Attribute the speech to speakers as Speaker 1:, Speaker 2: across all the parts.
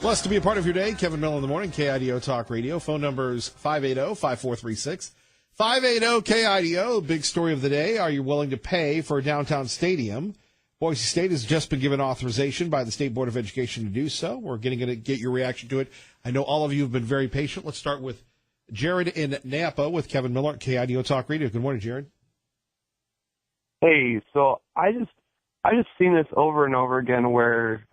Speaker 1: Blessed to be a part of your day. Kevin Miller in the morning, KIDO Talk Radio. Phone numbers 580-5436. 580-KIDO. Big story of the day. Are you willing to pay for a downtown stadium? Boise State has just been given authorization by the State Board of Education to do so. We're going to get your reaction to it. I know all of you have been very patient. Let's start with Jared in Napa with Kevin Miller at KIDO Talk Radio. Good morning, Jared.
Speaker 2: Hey, so I just seen this over and over again where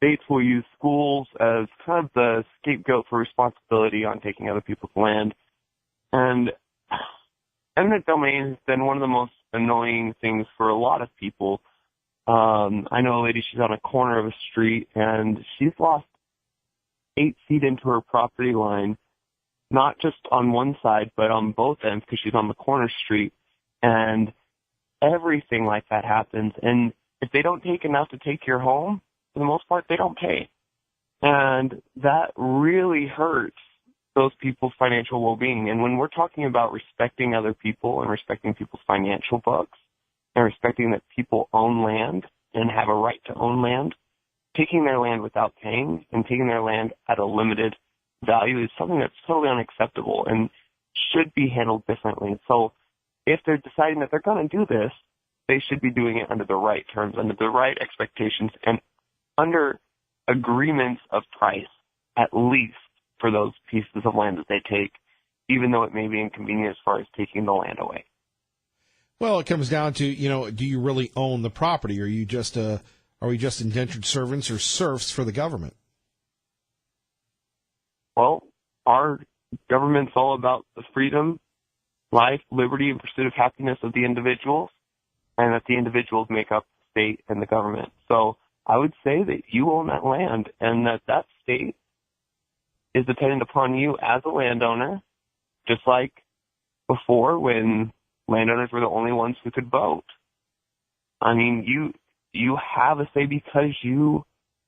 Speaker 2: states will use schools as kind of the scapegoat for responsibility on taking other people's land. And eminent domain has been one of the most annoying things for a lot of people. I know a lady, she's on a corner of a street, and she's lost 8 feet into her property line, not just on one side, but on both ends because she's on the corner street. And everything like that happens. And if they don't take enough to take your home, for the most part, they don't pay. And that really hurts those people's financial well-being. And when we're talking about respecting other people and respecting people's financial books and respecting that people own land and have a right to own land, taking their land without paying and taking their land at a limited value is something that's totally unacceptable and should be handled differently. So if they're deciding that they're going to do this, they should be doing it under the right terms, under the right expectations, and under agreements of price, at least for those pieces of land that they take, even though it may be inconvenient as far as taking the land away.
Speaker 1: Well, it comes down to, do you really own the property? Are we just indentured servants or serfs for the government?
Speaker 2: Well, our government's all about the freedom, life, liberty, and pursuit of happiness of the individuals, and that the individuals make up the state and the government. So I would say that you own that land and that state is dependent upon you as a landowner, just like before when landowners were the only ones who could vote. I mean, you have a say because you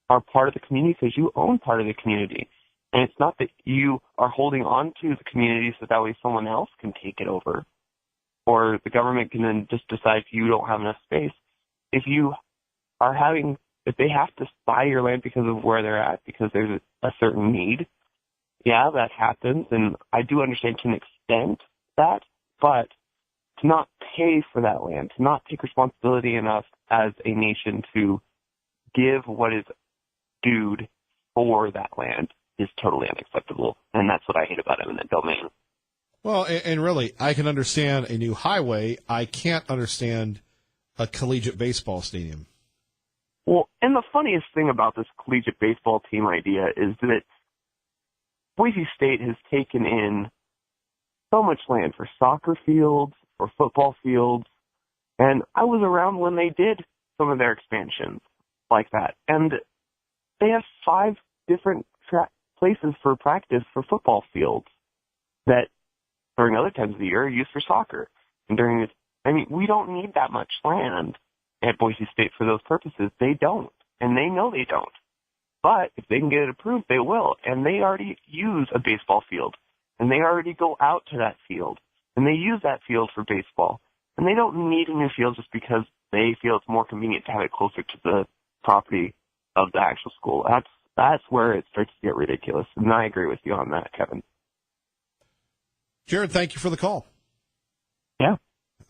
Speaker 2: are part of the community, because you own part of the community. And it's not that you are holding on to the community so that way someone else can take it over, or the government can then just decide you don't have enough space. If they have to buy your land because of where they're at, because there's a certain need, yeah, that happens, and I do understand to an extent that, but to not pay for that land, to not take responsibility enough as a nation to give what is due for that land is totally unacceptable, and that's what I hate about eminent domain.
Speaker 1: Well, and really, I can understand a new highway. I can't understand a collegiate baseball stadium.
Speaker 2: Well, and the funniest thing about this collegiate baseball team idea is that Boise State has taken in so much land for soccer fields, for football fields, and I was around when they did some of their expansions like that, and they have 5 different places for practice for football fields that during other times of the year are used for soccer. And we don't need that much land at Boise State for those purposes. They don't, and they know they don't. But if they can get it approved, they will. And they already use a baseball field, and they already go out to that field, and they use that field for baseball. And they don't need a new field just because they feel it's more convenient to have it closer to the property of the actual school. That's where it starts to get ridiculous. And I agree with you on that, Kevin.
Speaker 1: Jared, thank you for the call.
Speaker 2: Yeah.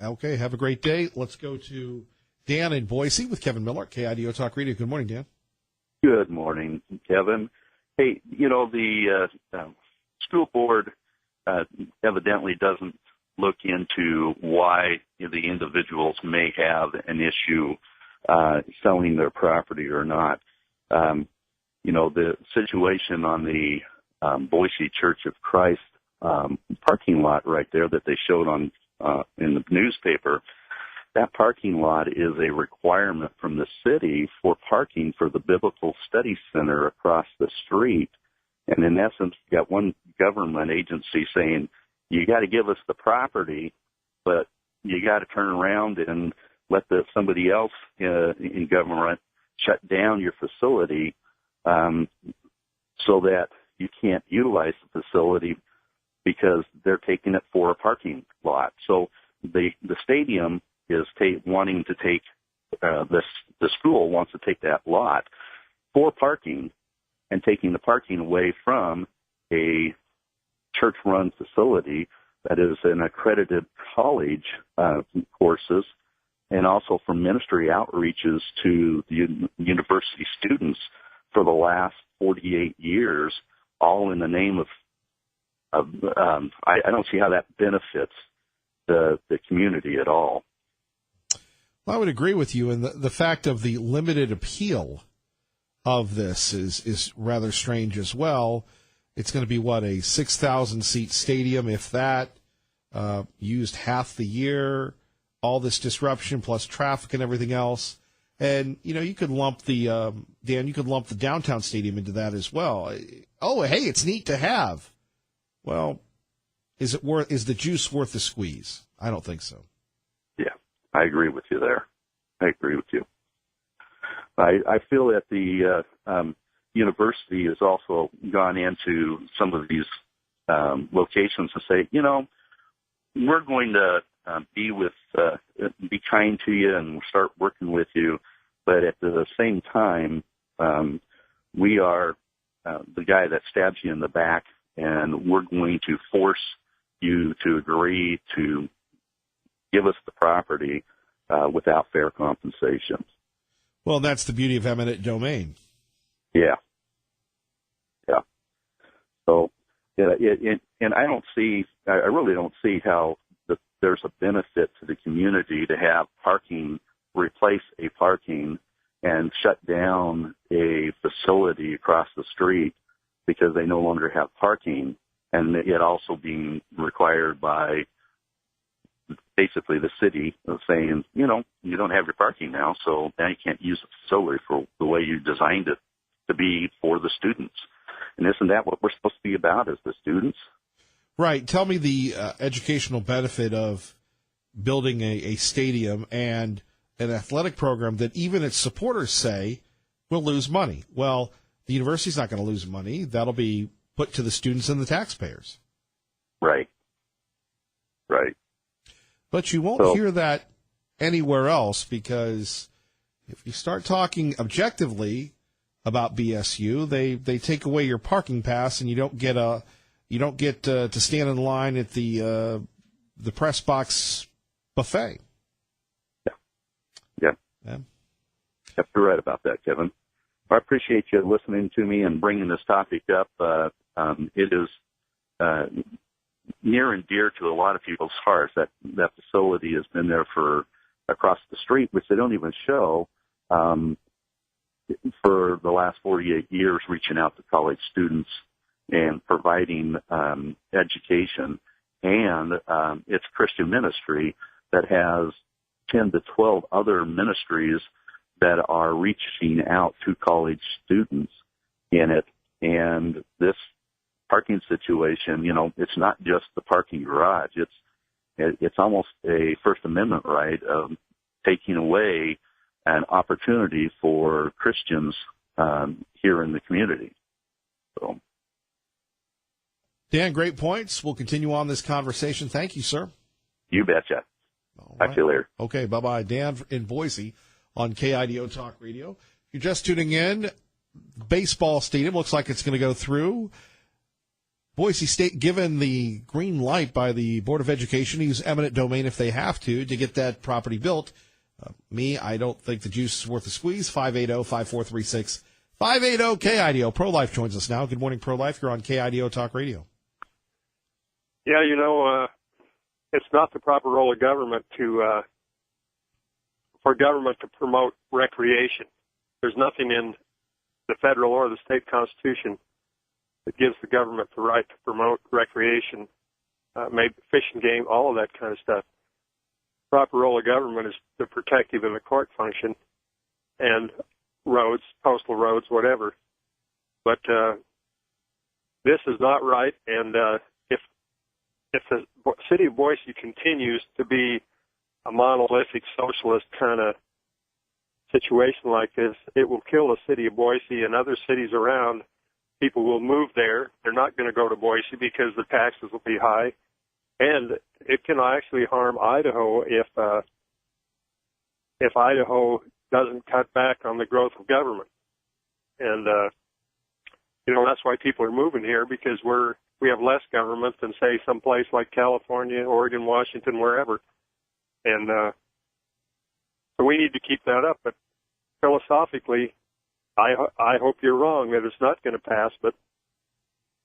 Speaker 1: Okay, have a great day. Let's go to Dan in Boise with Kevin Miller, KIDO Talk Radio. Good morning, Dan.
Speaker 3: Good morning, Kevin. Hey, the school board evidently doesn't look into why the individuals may have an issue selling their property or not. The situation on the Boise Church of Christ parking lot right there that they showed on in the newspaper, that parking lot is a requirement from the city for parking for the Biblical Study Center across the street. And in essence, you got one government agency saying, you got to give us the property, but you got to turn around and let somebody else in government shut down your facility so that you can't utilize the facility because they're taking it for a parking lot. So the stadium is wanting to take the school wants to take that lot for parking, and taking the parking away from a church-run facility that is an accredited college courses, and also from ministry outreaches to the university students for the last 48 years, all in the name of I don't see how that benefits the community at all.
Speaker 1: Well, I would agree with you, and the fact of the limited appeal of this is rather strange as well. It's going to be, a 6,000-seat stadium, if that, used half the year, all this disruption plus traffic and everything else. And, you could lump the, Dan, you could lump the downtown stadium into that as well. Oh, hey, it's neat to have. Well, is the juice worth the squeeze? I don't think so.
Speaker 3: Yeah, I agree with you there. I agree with you. I feel that the university has also gone into some of these locations to say, we're going to be kind to you and start working with you, but at the same time, we are the guy that stabs you in the back, and we're going to force you to agree to give us the property without fair compensation.
Speaker 1: Well, that's the beauty of eminent domain.
Speaker 3: Yeah. So, and I really don't see how there's a benefit to the community to have replace a parking and shut down a facility across the street because they no longer have parking, and it also being required by basically the city saying, you don't have your parking now, so now you can't use the facility for the way you designed it to be for the students. And isn't that what we're supposed to be about, as the students?
Speaker 1: Right. Tell me the educational benefit of building a stadium and an athletic program that even its supporters say will lose money. Well, the university's not going to lose money. That'll be put to the students and the taxpayers.
Speaker 3: Right.
Speaker 1: But you won't hear that anywhere else, because if you start talking objectively about BSU, they take away your parking pass, and you don't get to stand in line at the press box buffet.
Speaker 3: Yeah. You're right about that, Kevin. I appreciate you listening to me and bringing this topic up. It is near and dear to a lot of people's hearts. That facility has been there for across the street, which they don't even show, for the last 48 years, reaching out to college students and providing education. And it's Christian ministry that has 10 to 12 other ministries that are reaching out to college students in it. And this parking situation, it's not just the parking garage. It's almost a First Amendment right of taking away an opportunity for Christians here in the community. So,
Speaker 1: Dan, great points. We'll continue on this conversation. Thank you, sir.
Speaker 3: You betcha.
Speaker 1: All
Speaker 3: Talk
Speaker 1: right.
Speaker 3: to you later.
Speaker 1: Okay, bye-bye. Dan in Boise on KIDO Talk Radio. If you're just tuning in, baseball stadium looks like it's going to go through. Boise State given the green light by the Board of Education to use eminent domain if they have to get that property built. I don't think the juice is worth the squeeze. 580-5436. 580-KIDO. Pro-Life joins us now. Good morning, Pro-Life. You're on KIDO Talk Radio.
Speaker 4: Yeah, it's not the proper role of government for government to promote recreation. There's nothing in the federal or the state constitution that gives the government the right to promote recreation, maybe fish and game, all of that kind of stuff. The proper role of government is the protective and the court function, and roads, postal roads, whatever. But this is not right, and if the city of Boise continues to be a monolithic socialist kind of situation like this, it will kill the city of Boise and other cities around. People will move there. They're not going to go to Boise because the taxes will be high. And it can actually harm Idaho if Idaho doesn't cut back on the growth of government. And That's why people are moving here, because we have less government than, say, some place like California, Oregon, Washington, wherever. And so we need to keep that up. But philosophically, I hope you're wrong, that it's not going to pass. But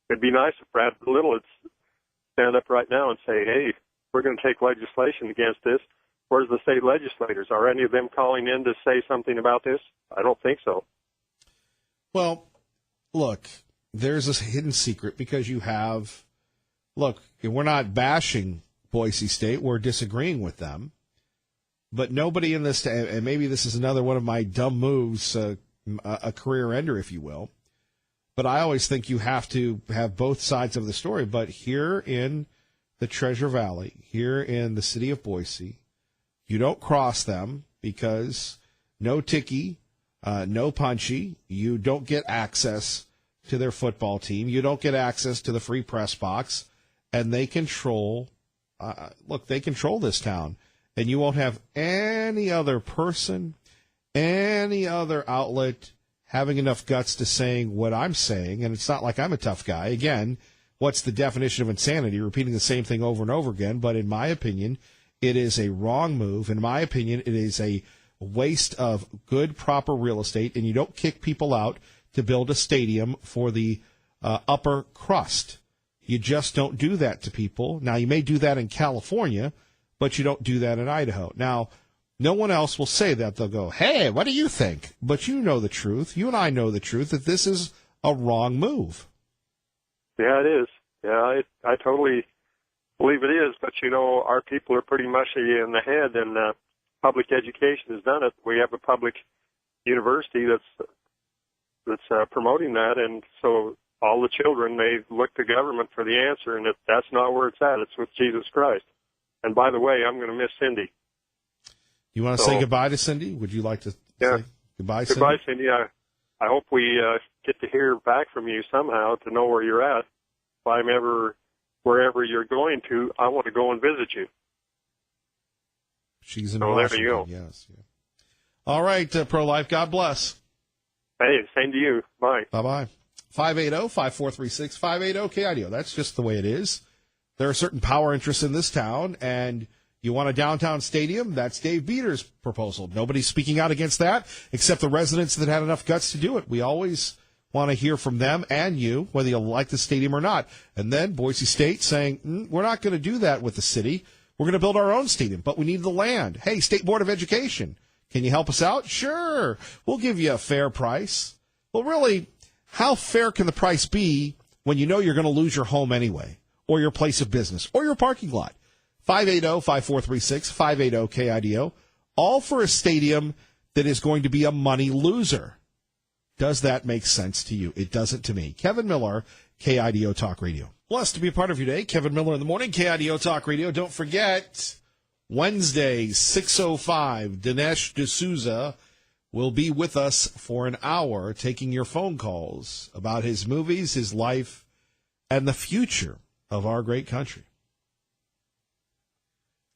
Speaker 4: it'd be nice if Brad Little would stand up right now and say, hey, we're going to take legislation against this. Where's the state legislators? Are any of them calling in to say something about this? I don't think so.
Speaker 1: Well, look, there's this hidden secret because we're not bashing Boise State. We're disagreeing with them. But nobody in this, and maybe this is another one of my dumb moves, a career ender, if you will. But I always think you have to have both sides of the story. But here in the Treasure Valley, here in the city of Boise, you don't cross them because no Tiki, no Punchy. You don't get access to their football team. You don't get access to the free press box. And they control, they control this town. And you won't have any other person, any other outlet having enough guts to saying what I'm saying. And it's not like I'm a tough guy. Again, what's the definition of insanity? Repeating the same thing over and over again. But in my opinion, it is a wrong move. In my opinion, it is a waste of good, proper real estate. And you don't kick people out to build a stadium for the upper crust. You just don't do that to people. Now, you may do that in California, but you don't do that in Idaho. Now, no one else will say that. They'll go, hey, what do you think? But you know the truth. You and I know the truth that this is a wrong move.
Speaker 4: Yeah, it is. Yeah, I totally believe it is. But, our people are pretty mushy in the head, and public education has done it. We have a public university that's promoting that, and so all the children, they look to government for the answer, and that's not where it's at. It's with Jesus Christ. And by the way, I'm going to miss Cindy.
Speaker 1: You want to say goodbye to Cindy? Would you like to say goodbye, Cindy?
Speaker 4: Goodbye, Cindy. I hope we get to hear back from you somehow to know where you're at. If I'm ever wherever you're going to, I want to go and visit you.
Speaker 1: She's in Washington.
Speaker 4: There you go.
Speaker 1: Yes. Yeah. All right, Pro-Life, God bless.
Speaker 4: Hey, same to you. Bye.
Speaker 1: Bye-bye. 580-5436, 580-KIDO. That's just the way it is. There are certain power interests in this town, and you want a downtown stadium? That's Dave Beater's proposal. Nobody's speaking out against that except the residents that had enough guts to do it. We always want to hear from them and you, whether you like the stadium or not. And then Boise State saying, we're not going to do that with the city. We're going to build our own stadium, but we need the land. Hey, State Board of Education, can you help us out? Sure. We'll give you a fair price. Well, really, how fair can the price be when you know you're going to lose your home anyway, or your place of business, or your parking lot? 580-5436, 580-KIDO, all for a stadium that is going to be a money loser. Does that make sense to you? It doesn't to me. Kevin Miller, KIDO Talk Radio. Blessed to be a part of your day. Kevin Miller in the morning, KIDO Talk Radio. Don't forget, Wednesday, 6:05, Dinesh D'Souza will be with us for an hour taking your phone calls about his movies, his life, and the future of our great country.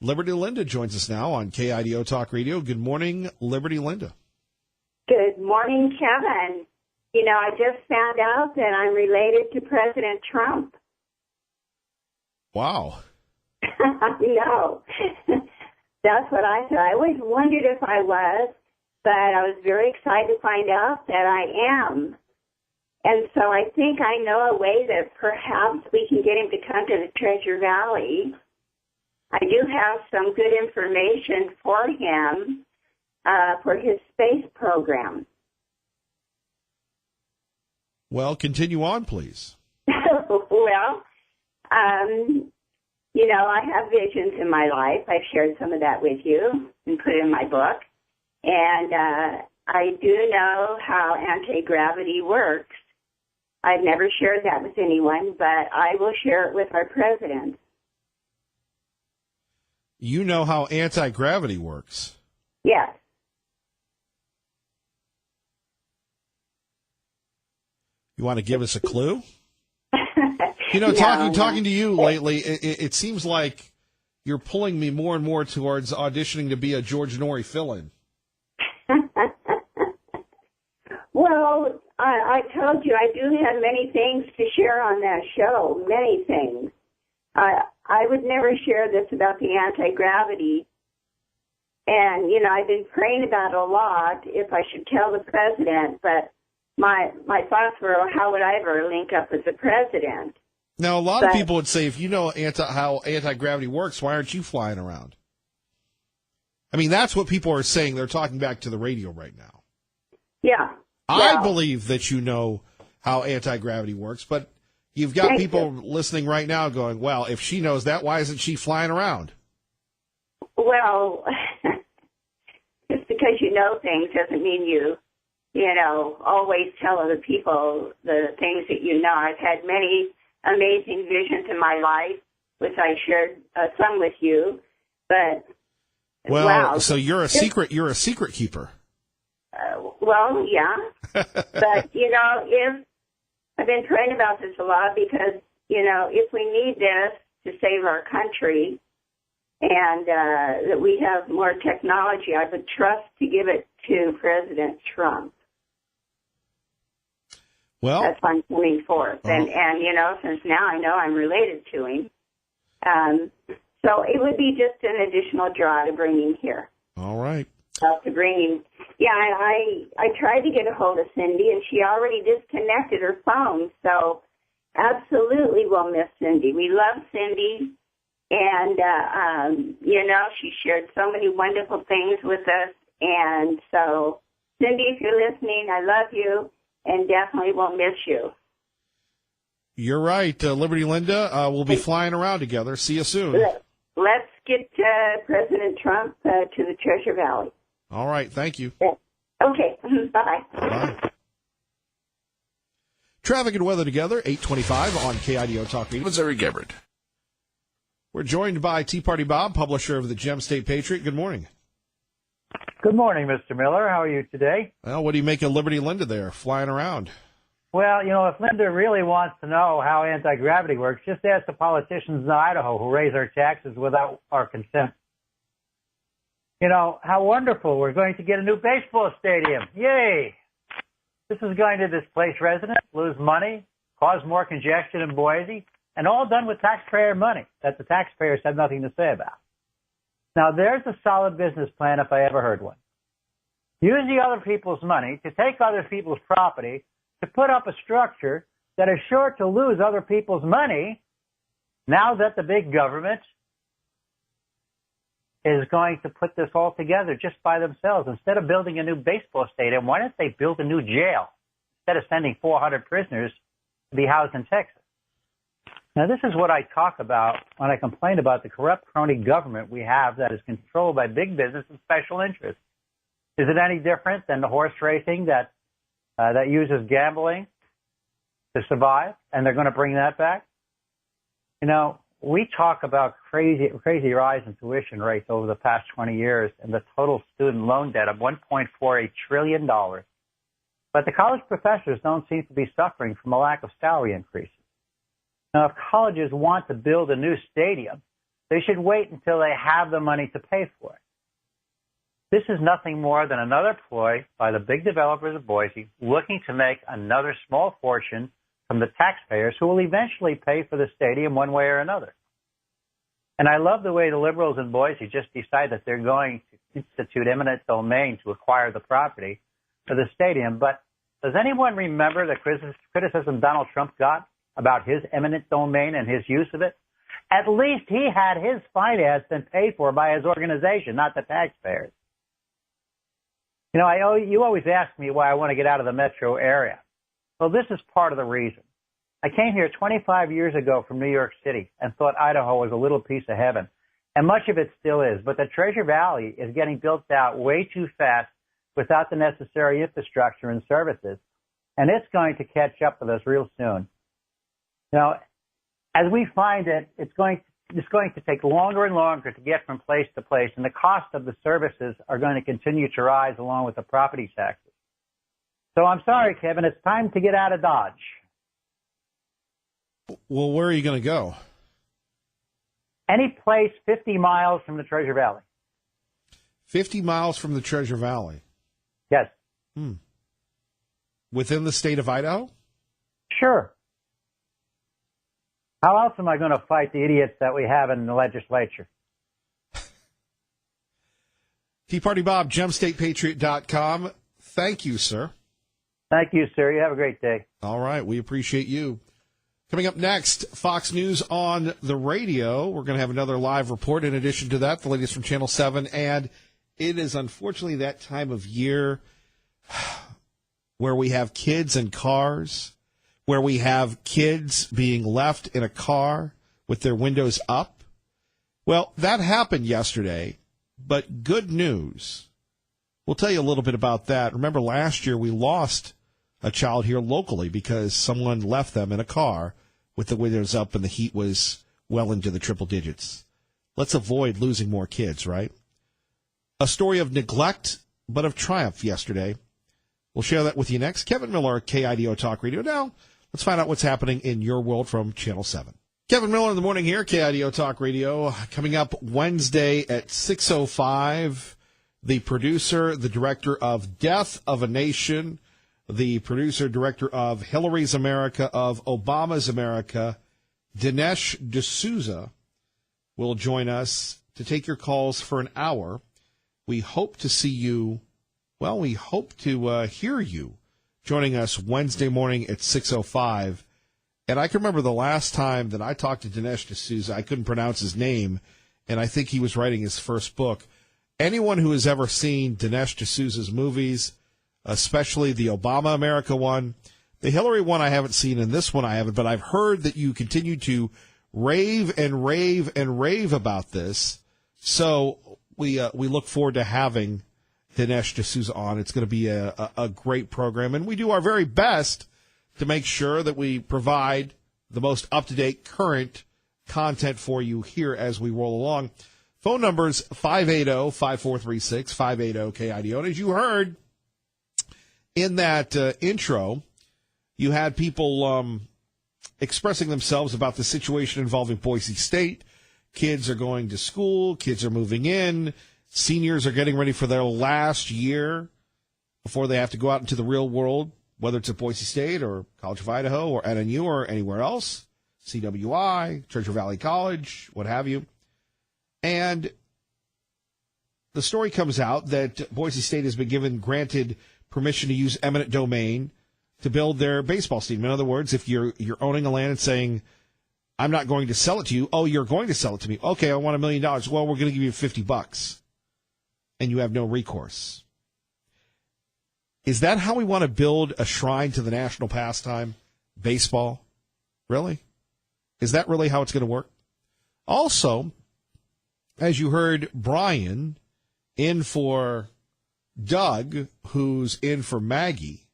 Speaker 1: Liberty Linda joins us now on KIDO Talk Radio. Good morning, Liberty Linda.
Speaker 5: Good morning, Kevin. I just found out that I'm related to President Trump.
Speaker 1: Wow.
Speaker 5: I know. That's what I thought. I always wondered if I was, but I was very excited to find out that I am. And so I think I know a way that perhaps we can get him to come to the Treasure Valley. I do have some good information for him for his space program.
Speaker 1: Well, continue on, please.
Speaker 5: Well, I have visions in my life. I've shared some of that with you and put it in my book. And I do know how anti-gravity works. I've never shared that with anyone, but I will share it with our president.
Speaker 1: You know how anti-gravity works?
Speaker 5: Yes.
Speaker 1: You want to give us a clue? Talking to you lately, it seems like you're pulling me more and more towards auditioning to be a George Norrie fill-in.
Speaker 5: Well, I told you I do have many things to share on that show, many things. I would never share this about the anti-gravity. And, I've been praying about it a lot if I should tell the president, but my thoughts were, how would I ever link up with the president?
Speaker 1: Now, a lot of people would say, if you know how anti-gravity works, why aren't you flying around? I mean, that's what people are saying. They're talking back to the radio right now.
Speaker 5: Yeah.
Speaker 1: I believe that you know how anti-gravity works, but you've got people listening right now going, well, if she knows that, why isn't she flying around?
Speaker 5: Well, just because you know things doesn't mean you always tell other people the things that you know. I've had many amazing visions in my life, which I shared some with you, but
Speaker 1: so you're a secret keeper.
Speaker 5: Well, yeah, but if I've been praying about this a lot because if we need this to save our country and that we have more technology, I would trust to give it to President Trump.
Speaker 1: Well,
Speaker 5: that's why I'm coming forth, and since now I know I'm related to him, so it would be just an additional draw to bring him here.
Speaker 1: All right.
Speaker 5: To bring him. Yeah, I tried to get a hold of Cindy, and she already disconnected her phone. So absolutely we'll miss Cindy. We love Cindy, and she shared so many wonderful things with us. And so, Cindy, if you're listening, I love you. And definitely will miss you.
Speaker 1: You're right. Liberty Linda, we'll be flying around together. See you soon.
Speaker 5: Let's get President Trump to the Treasure Valley.
Speaker 1: All right. Thank you.
Speaker 5: Okay. Bye-bye.
Speaker 1: Bye. Traffic and weather together, 8:25 on KIDO Talk Radio.
Speaker 6: It's Eric Everett.
Speaker 1: We're joined by Tea Party Bob, publisher of the Gem State Patriot. Good morning.
Speaker 7: Good morning, Mr. Miller. How are you today?
Speaker 1: Well, what do you make of Liberty Linda there, flying around?
Speaker 7: Well, if Linda really wants to know how anti-gravity works, just ask the politicians in Idaho who raise our taxes without our consent. How wonderful. We're going to get a new baseball stadium. Yay! This is going to displace residents, lose money, cause more congestion in Boise, and all done with taxpayer money that the taxpayers have nothing to say about. Now, there's a solid business plan if I ever heard one. Use the other people's money to take other people's property to put up a structure that is sure to lose other people's money now that the big government is going to put this all together just by themselves. Instead of building a new baseball stadium, why don't they build a new jail instead of sending 400 prisoners to be housed in Texas? Now, this is what I talk about when I complain about the corrupt crony government we have that is controlled by big business and special interests. Is it any different than the horse racing that uses gambling to survive, and they're going to bring that back? We talk about crazy rise in tuition rates over the past 20 years and the total student loan debt of $1.48 trillion. But the college professors don't seem to be suffering from a lack of salary increases. Now, if colleges want to build a new stadium, they should wait until they have the money to pay for it. This is nothing more than another ploy by the big developers of Boise looking to make another small fortune from the taxpayers who will eventually pay for the stadium one way or another. And I love the way the liberals in Boise just decide that they're going to institute eminent domain to acquire the property for the stadium. But does anyone remember the criticism Donald Trump got about his eminent domain and his use of it? At least he had his finance and paid for by his organization, not the taxpayers. You always ask me why I want to get out of the metro area. Well, this is part of the reason. I came here 25 years ago from New York City and thought Idaho was a little piece of heaven. And much of it still is. But the Treasure Valley is getting built out way too fast without the necessary infrastructure and services. And it's going to catch up with us real soon. As we find it, it's going to take longer and longer to get from place to place. And the cost of the services are going to continue to rise along with the property taxes. So I'm sorry, Kevin, it's time to get out of Dodge.
Speaker 1: Well, where are you going to go?
Speaker 7: Any place 50 miles from the Treasure Valley.
Speaker 1: 50 miles from the Treasure Valley?
Speaker 7: Yes.
Speaker 1: within the state of Idaho?
Speaker 7: Sure. How else am I going to fight the idiots that we have in the legislature?
Speaker 1: Tea Party Bob, gemstatepatriot.com. Thank you, sir.
Speaker 7: Thank you, sir. You have a great day.
Speaker 1: All right. We appreciate you. Coming up next, Fox News on the radio. We're going to have another live report. In addition to that, the latest from Channel 7. And it is unfortunately that time of year where we have kids in cars, where we have kids being left in a car with their windows up. Well, that happened yesterday, but good news. We'll tell you a little bit about that. Remember last year we lost a child here locally because someone left them in a car with the windows up and the heat was well into the triple digits. Let's avoid losing more kids, right? A story of neglect, but of triumph yesterday. We'll share that with you next. Kevin Miller, KIDO Talk Radio. Now, let's find out what's happening in your world from Channel 7. Kevin Miller in the morning here, KIDO Talk Radio. Coming up Wednesday at 6:05, the producer, the director of Death of a Nation, the producer, director of Hillary's America, of Obama's America, Dinesh D'Souza, will join us to take your calls for an hour. We hope to see you, well, we hope to hear you joining us Wednesday morning at 6:05. And I can remember the last time that I talked to Dinesh D'Souza, I couldn't pronounce his name, and I think he was writing his first book. Anyone who has ever seen Dinesh D'Souza's movies, especially the Obama America one, the Hillary one I haven't seen, and this one I haven't, but I've heard that you continue to rave and rave and rave about this. So we look forward to having Dinesh D'Souza on. It's going to be a great program, and we do our very best to make sure that we provide the most up-to-date, current content for you here as we roll along. Phone numbers 580-5436, 580-KIDO. And as you heard in that intro, you had people expressing themselves about the situation involving Boise State. Kids are going to school. Kids are moving in. Seniors are getting ready for their last year before they have to go out into the real world, whether it's at Boise State or College of Idaho or NNU or anywhere else, CWI, Treasure Valley College, what have you. And the story comes out that Boise State has been granted permission to use eminent domain to build their baseball stadium. In other words, if you're owning a land and saying, I'm not going to sell it to you. Oh, you're going to sell it to me. Okay, I want $1 million. Well, we're going to give you $50. And you have no recourse. Is that how we want to build a shrine to the national pastime, baseball? Really? Is that really how it's going to work? Also, as you heard Brian in for Doug, who's in for Maggie.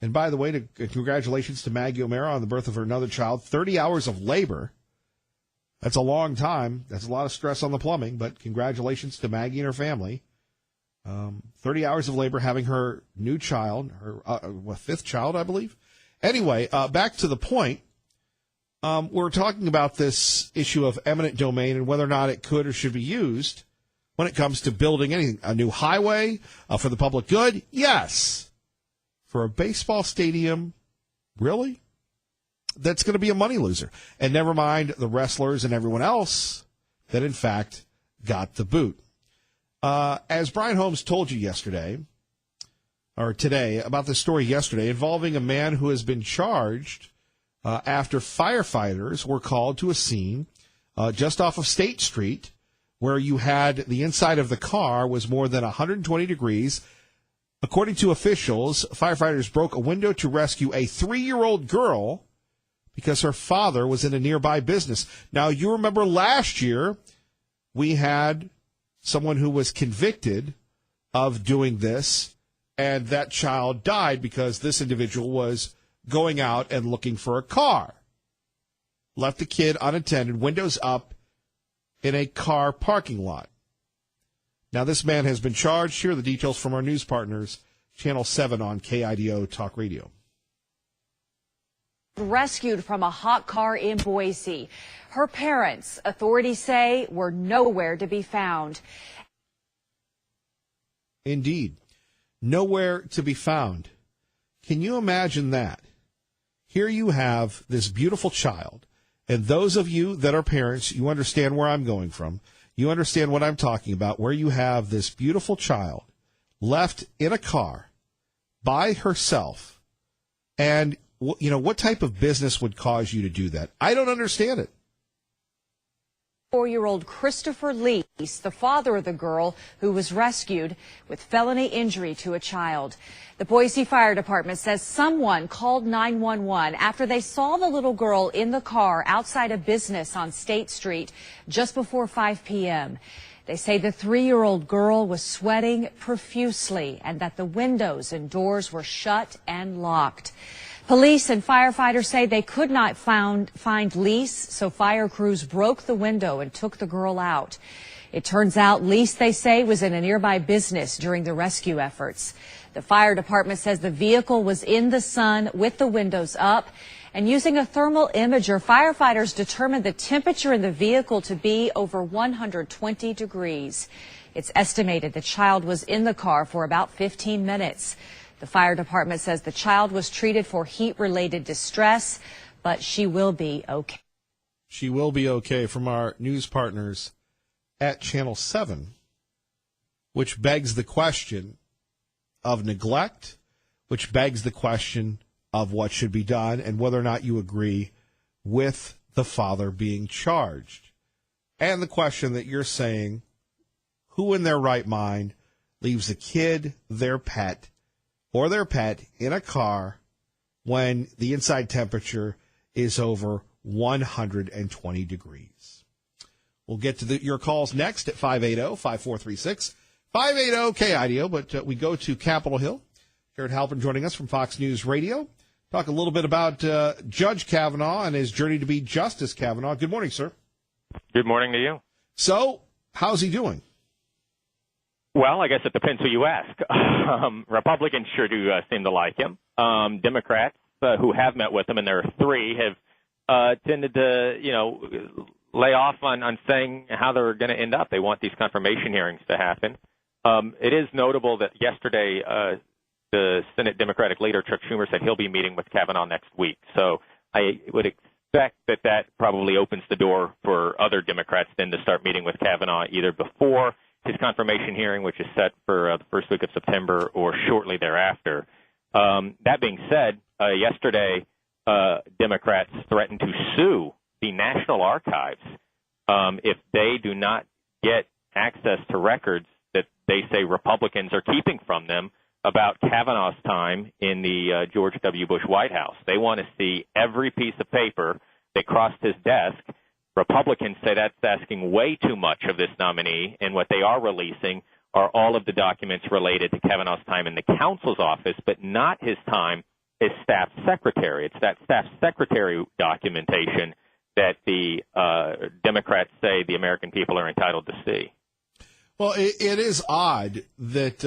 Speaker 1: And by the way, congratulations to Maggie O'Mara on the birth of her another child. 30 hours of labor. That's a long time. That's a lot of stress on the plumbing, but congratulations to Maggie and her family. 30 hours of labor having her new child, her fifth child, I believe. Anyway, back to the point. We're talking about this issue of eminent domain and whether or not it could or should be used when it comes to building anything. A new highway for the public good? Yes. For a baseball stadium? Really? That's going to be a money loser. And never mind the wrestlers and everyone else that, in fact, got the boot. As Brian Holmes told you yesterday, or today, about the story yesterday involving a man who has been charged after firefighters were called to a scene just off of State Street where you had the inside of the car was more than 120 degrees. According to officials, firefighters broke a window to rescue a 3-year-old girl because her father was in a nearby business. Now, you remember last year we had someone who was convicted of doing this, and that child died because this individual was going out and looking for a car. Left the kid unattended, windows up, in a car parking lot. Now, this man has been charged. Here are the details from our news partners, Channel 7 on KIDO Talk Radio.
Speaker 6: Rescued from a hot car in Boise. Her parents, authorities say, were nowhere to be found.
Speaker 1: Indeed, nowhere to be found. Can you imagine that? Here you have this beautiful child, and those of you that are parents, you understand where I'm going from. You understand what I'm talking about, where you have this beautiful child left in a car by herself. And, what type of business would cause you to do that? I don't understand it.
Speaker 6: 4-year-old Christopher Lease, the father of the girl who was rescued with felony injury to a child. The Boise Fire Department says someone called 911 after they saw the little girl in the car outside a business on State Street just before 5 p.m. They say the 3-year-old girl was sweating profusely and that the windows and doors were shut and locked. Police and firefighters say they could not find Lease, so fire crews broke the window and took the girl out. It turns out Lease, they say, was in a nearby business during the rescue efforts. The fire department says the vehicle was in the sun with the windows up. And using a thermal imager, firefighters determined the temperature in the vehicle to be over 120 degrees. It's estimated the child was in the car for about 15 minutes. The fire department says the child was treated for heat-related distress, but she will be okay.
Speaker 1: She will be okay, from our news partners at Channel 7, which begs the question of neglect, which begs the question of what should be done and whether or not you agree with the father being charged. And the question that you're saying, who in their right mind leaves a kid, their pet, or their pet in a car when the inside temperature is over 120 degrees? We'll get to your calls next at 580-5436, 580-KIDO, but we go to Capitol Hill. Jared Halpern joining us from Fox News Radio. Talk a little bit about Judge Kavanaugh and his journey to be Justice Kavanaugh. Good morning, sir.
Speaker 8: Good morning to you.
Speaker 1: So, how's he doing?
Speaker 8: Well, I guess it depends who you ask. Republicans sure do seem to like him. Democrats who have met with him, and there are three, have tended to, lay off on saying how they're going to end up. They want these confirmation hearings to happen. It is notable that yesterday the Senate Democratic leader, Chuck Schumer, said he'll be meeting with Kavanaugh next week. So I would expect that probably opens the door for other Democrats then to start meeting with Kavanaugh either before his confirmation hearing, which is set for the first week of September, or shortly thereafter. That being said, yesterday Democrats threatened to sue the National Archives if they do not get access to records that they say Republicans are keeping from them about Kavanaugh's time in the George W. Bush White House. They want to see every piece of paper that crossed his desk. Republicans say that's asking way too much of this nominee, and what they are releasing are all of the documents related to Kavanaugh's time in the counsel's office, but not his time as staff secretary. It's that staff secretary documentation that the Democrats say the American people are entitled to see.
Speaker 1: Well, it is odd that,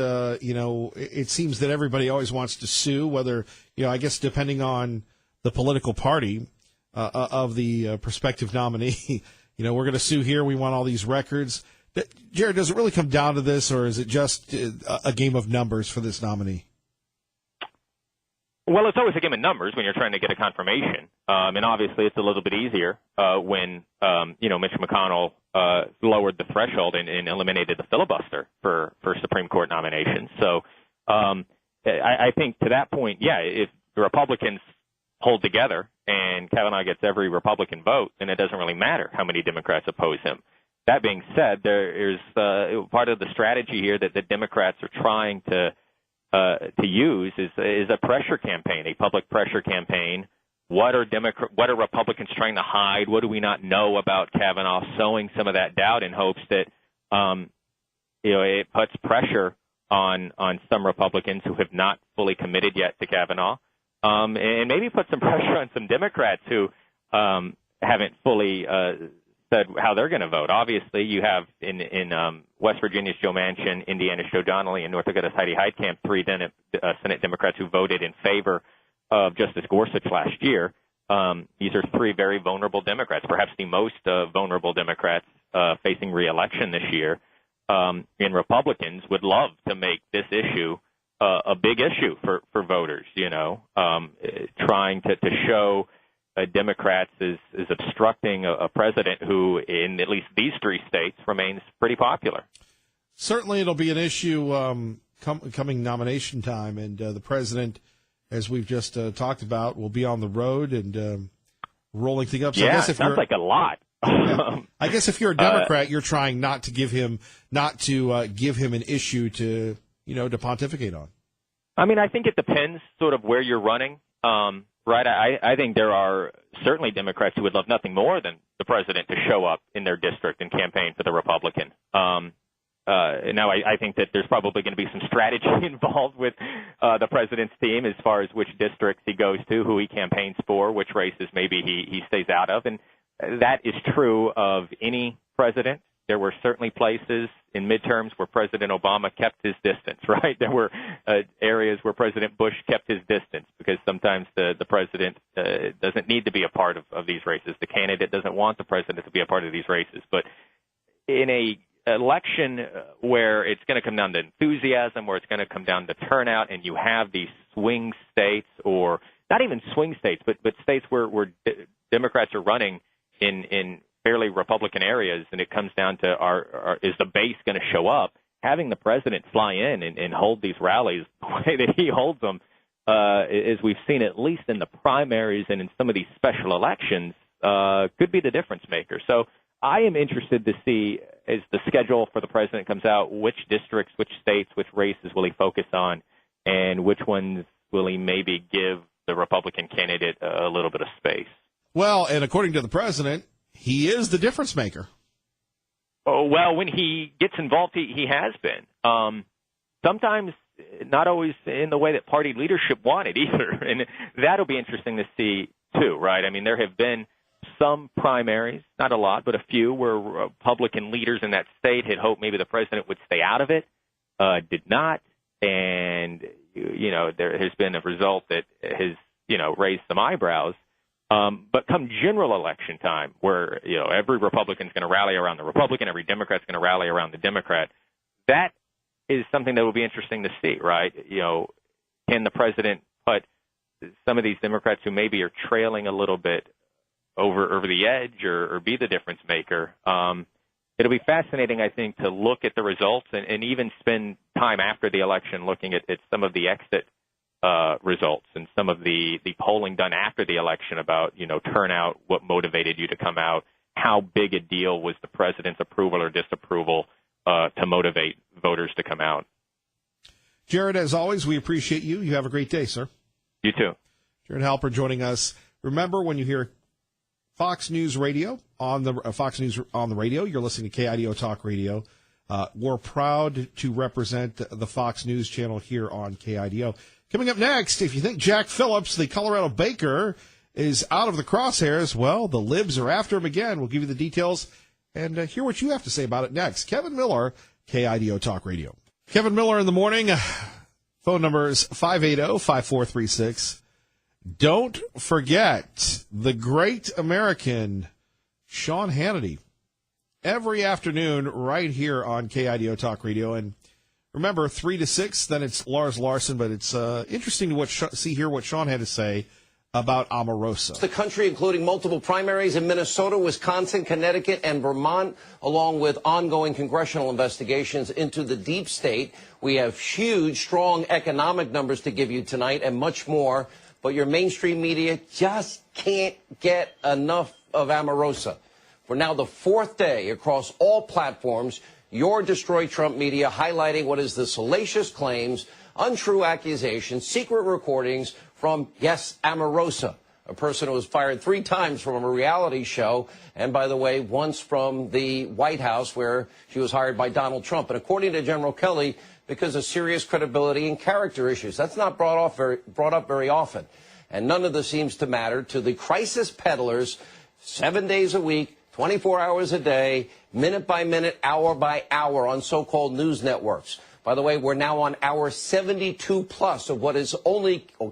Speaker 1: it seems that everybody always wants to sue, whether, I guess depending on the political party of the prospective nominee. We're going to sue here. We want all these records. Jared, does it really come down to this, or is it just a game of numbers for this nominee?
Speaker 8: Well, it's always a game of numbers when you're trying to get a confirmation. And obviously it's a little bit easier when, Mitch McConnell lowered the threshold and eliminated the filibuster for Supreme Court nominations. So I think to that point, if the Republicans hold together and Kavanaugh gets every Republican vote, then it doesn't really matter how many Democrats oppose him. That being said, there is part of the strategy here that the Democrats are trying to use is a pressure campaign, a public pressure campaign. What are Republicans trying to hide? What do we not know about Kavanaugh? Sowing some of that doubt in hopes that it puts pressure on some Republicans who have not fully committed yet to Kavanaugh, and maybe put some pressure on some Democrats who haven't fully said how they're going to vote. Obviously, you have in West Virginia's Joe Manchin, Indiana's Joe Donnelly, and North Dakota's Heidi Heitkamp, three Senate Democrats who voted in favor of Justice Gorsuch last year. These are three very vulnerable Democrats, perhaps the most vulnerable Democrats facing re-election this year. And Republicans would love to make this issue a big issue for voters, trying to show Democrats is obstructing a president who, in at least these three states, remains pretty popular.
Speaker 1: Certainly it'll be an issue coming nomination time, and the president, as we've just talked about, will be on the road and rolling things up. So
Speaker 8: yeah,
Speaker 1: I guess if
Speaker 8: sounds like a lot.
Speaker 1: Yeah. I guess if you're a Democrat, you're trying not to give him an issue to pontificate on.
Speaker 8: I mean, I think it depends sort of where you're running. Right. I think there are certainly Democrats who would love nothing more than the president to show up in their district and campaign for the Republican. Now, I think that there's probably going to be some strategy involved with the president's team as far as which districts he goes to, who he campaigns for, which races maybe he stays out of. And that is true of any president. There were certainly places in midterms where President Obama kept his distance, right? There were areas where President Bush kept his distance because sometimes the president doesn't need to be a part of these races. The candidate doesn't want the president to be a part of these races. But in a election where it's going to come down to enthusiasm, where it's going to come down to turnout, and you have these swing states, or not even swing states, but states where Democrats are running in fairly Republican areas, and it comes down to is the base going to show up? Having the president fly in and hold these rallies the way that he holds them, as we've seen at least in the primaries and in some of these special elections, could be the difference maker. So I am interested to see, as the schedule for the president comes out, which districts, which states, which races will he focus on, and which ones will he maybe give the Republican candidate a little bit of space.
Speaker 1: Well, and according to the president, he is the difference maker.
Speaker 8: Oh, well, when he gets involved, he has been. Sometimes not always in the way that party leadership wanted either. And that'll be interesting to see, too, right? I mean, there have been some primaries, not a lot, but a few, where Republican leaders in that state had hoped maybe the president would stay out of it, did not. And, there has been a result that has, raised some eyebrows. But come general election time, where, every Republican's going to rally around the Republican, every Democrat's going to rally around the Democrat, that is something that will be interesting to see, right? Can the president put some of these Democrats who maybe are trailing a little bit over the edge or be the difference maker? It'll be fascinating, I think, to look at the results and even spend time after the election looking at some of the exit results and some of the polling done after the election about, turnout, what motivated you to come out, how big a deal was the president's approval or disapproval to motivate voters to come out.
Speaker 1: Jared, as always, we appreciate you. You have a great day, sir.
Speaker 8: You too.
Speaker 1: Jared Halper joining us. Remember, when you hear Fox News Radio on the radio, you're listening to KIDO Talk Radio. We're proud to represent the Fox News channel here on KIDO. Coming up next, if you think Jack Phillips, the Colorado baker, is out of the crosshairs, well, the libs are after him again. We'll give you the details and hear what you have to say about it next. Kevin Miller, KIDO Talk Radio. Kevin Miller in the morning. Phone number is 580-5436. Don't forget the great American Sean Hannity every afternoon right here on KIDO Talk Radio. And remember, 3 to 6, then it's Lars Larson, but it's interesting to see what Sean had to say about Omarosa.
Speaker 9: The country, including multiple primaries in Minnesota, Wisconsin, Connecticut, and Vermont, along with ongoing congressional investigations into the deep state. We have huge, strong economic numbers to give you tonight and much more, but your mainstream media just can't get enough of Omarosa. For now the fourth day across all platforms, your Destroy Trump media highlighting what is the salacious claims, untrue accusations, secret recordings from, yes, Omarosa, a person who was fired 3 times from a reality show, and by the way, once from the White House where she was hired by Donald Trump. And according to General Kelly, because of serious credibility and character issues. That's not brought up very often. And none of this seems to matter to the crisis peddlers 7 days a week, 24 hours a day, minute by minute, hour by hour on so-called news networks. By the way, we're now on hour 72 plus of what is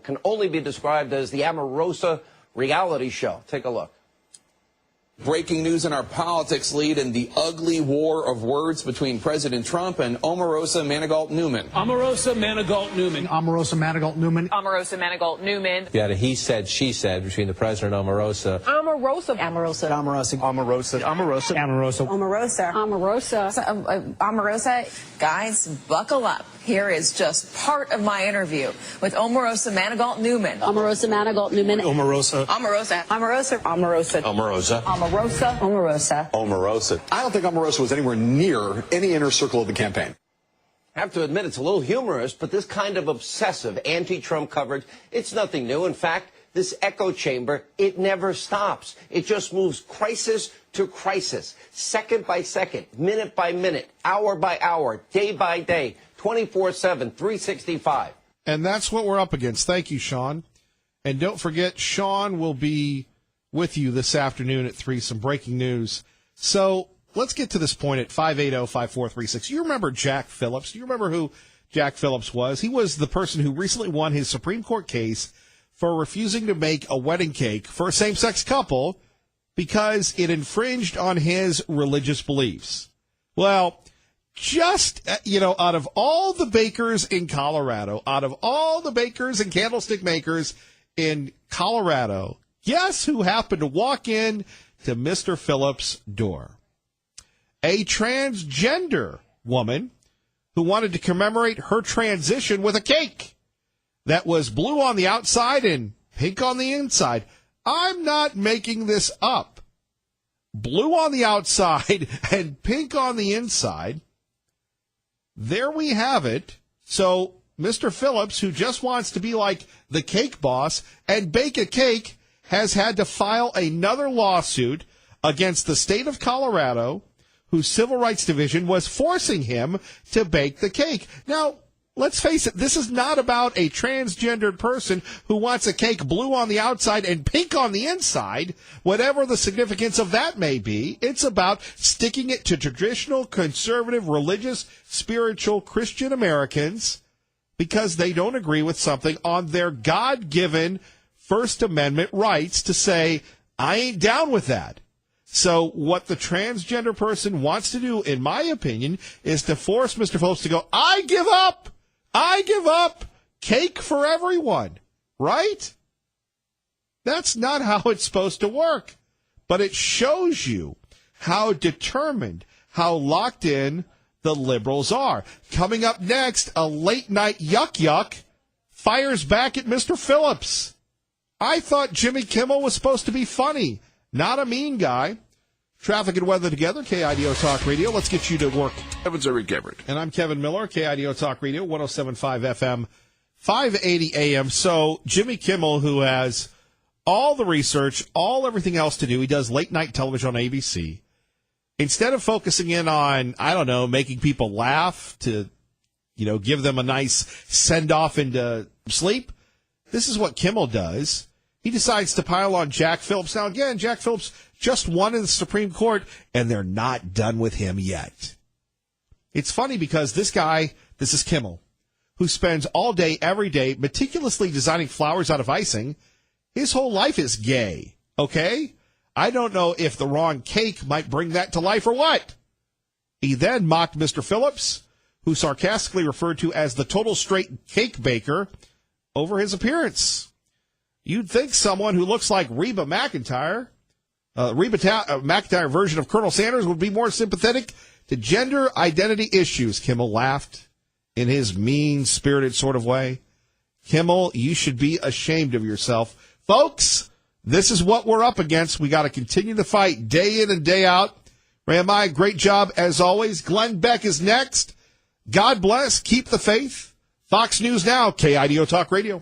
Speaker 9: can only be described as the Omarosa reality show. Take a look.
Speaker 10: Breaking news in our politics lead in the ugly war of words between President Trump and Omarosa Manigault-Newman.
Speaker 11: Omarosa Manigault-Newman.
Speaker 12: Omarosa Manigault-Newman.
Speaker 11: Omarosa Manigault-Newman.
Speaker 13: You had a he said, she said between the president and Omarosa.
Speaker 11: Omarosa.
Speaker 12: Omarosa. Omarosa.
Speaker 11: Omarosa.
Speaker 12: Omarosa. Omarosa.
Speaker 11: Omarosa.
Speaker 14: Omarosa. Omarosa. Guys, buckle up. Here is just part of my interview with Omarosa Manigault-Newman.
Speaker 11: Omarosa Manigault-Newman.
Speaker 12: Omarosa.
Speaker 14: Omarosa.
Speaker 11: Omarosa. Omarosa.
Speaker 13: Omarosa.
Speaker 14: Omarosa. Omarosa.
Speaker 13: Omarosa.
Speaker 12: I don't think Omarosa was anywhere near any inner circle of the campaign.
Speaker 9: I have to admit, it's a little humorous, but this kind of obsessive anti-Trump coverage, it's nothing new. In fact, this echo chamber, it never stops. It just moves crisis to crisis, second by second, minute by minute, hour by hour, day by day, 24/7, 365.
Speaker 1: And that's what we're up against. Thank you, Sean. And don't forget, Sean will be with you this afternoon at 3, some breaking news. So let's get to this point at 580-5436. You remember Jack Phillips? Do you remember who Jack Phillips was? He was the person who recently won his Supreme Court case for refusing to make a wedding cake for a same-sex couple because it infringed on his religious beliefs. Well, just, out of all the bakers in Colorado, out of all the bakers and candlestick makers in Colorado, guess who happened to walk in to Mr. Phillips' door? A transgender woman who wanted to commemorate her transition with a cake that was blue on the outside and pink on the inside. I'm not making this up. Blue on the outside and pink on the inside. There we have it. So Mr. Phillips, who just wants to be like the cake boss and bake a cake, has had to file another lawsuit against the state of Colorado, whose Civil Rights Division was forcing him to bake the cake. Now, let's face it, this is not about a transgendered person who wants a cake blue on the outside and pink on the inside, whatever the significance of that may be. It's about sticking it to traditional, conservative, religious, spiritual, Christian Americans because they don't agree with something on their God-given First Amendment rights to say, I ain't down with that. So what the transgender person wants to do, in my opinion, is to force Mr. Phillips to go, I give up. I give up cake for everyone, right? That's not how it's supposed to work. But it shows you how determined, how locked in the liberals are. Coming up next, a late night yuck fires back at Mr. Phillips. I thought Jimmy Kimmel was supposed to be funny, not a mean guy. Traffic and weather together, KIDO Talk Radio. Let's get you to work.
Speaker 15: Evans Eric Everett.
Speaker 1: And I'm Kevin Miller, KIDO Talk Radio, 107.5 FM, 580 AM. So Jimmy Kimmel, who has all the research, everything else to do, he does late night television on ABC. Instead of focusing in on, making people laugh to, give them a nice send-off into sleep, this is what Kimmel does. He decides to pile on Jack Phillips. Now, again, Jack Phillips just won in the Supreme Court, and they're not done with him yet. It's funny because this is Kimmel, who spends all day, every day, meticulously designing flowers out of icing. His whole life is gay, okay? I don't know if the wrong cake might bring that to life or what. He then mocked Mr. Phillips, who sarcastically referred to as the total straight cake baker, over his appearance. You'd think someone who looks like Reba McEntire, McEntire version of Colonel Sanders, would be more sympathetic to gender identity issues. Kimmel laughed in his mean-spirited sort of way. Kimmel, you should be ashamed of yourself. Folks, this is what we're up against. We got to continue to fight day in and day out. Ray, great job as always. Glenn Beck is next. God bless. Keep the faith. Fox News Now, KIDO Talk Radio.